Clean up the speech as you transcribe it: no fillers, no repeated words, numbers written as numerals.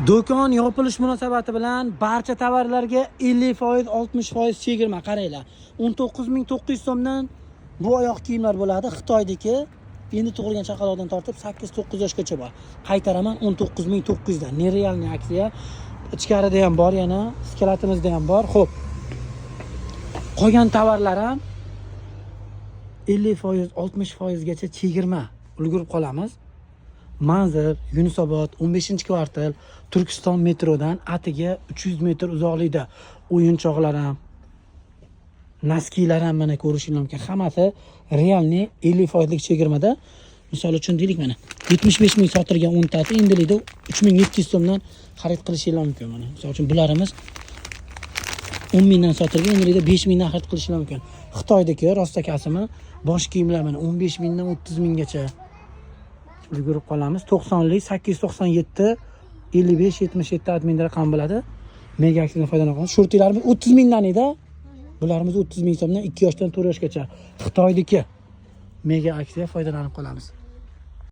Do'kon yopilish munosabati bilan barcha tovarlarga 50%, 60% chegirma. Qaranglar. 19.900 so'mdan bu oyoq kiyimlar bo'ladi. Xitoydagi endi tug'ilgan chaqaloqdan tortib 8-9 yoshgacha bor. Qaytaraman 19.900 dan. Nerealniy aksiya. Ichkarida ham bor, yana skelatimizda ham bor. Xo'p. Qolgan tovarlar ham 50%, 60% gacha chegirma ulgurib qolamiz. Manzil, Yunusobod, 15-kvartal, Turkiston metrodan atiga 300 metr uzoqlikda o'yinchoqlar ham, naskilar ham mana ko'rishingiz mumkin. Hammasi realniy 50% lik chegirmada. Misol uchun deylik mana 75 ming sotilgan 10 tati endilikda 3700 so'mdan xarid qilishingiz mumkin mana. Misol uchun bularimiz 10 mingdan sotilgan endilikda 5 mingdan xarid qilishingiz mumkin. Xitoydagi rostakasimi bosh kiyimlar mana 15 mingdan 30 minggacha ulgurib qolamiz. 90lik 897 55 77 admin raqam bo'ladi. Mega aksiyadan foydalanamiz. Shortilarimiz 30 mingdan edi. Bularimiz 30 ming so'mdan 2 yoshdan 4 yoshgacha Xitoydagi mega aksiya foydalanib qolamiz.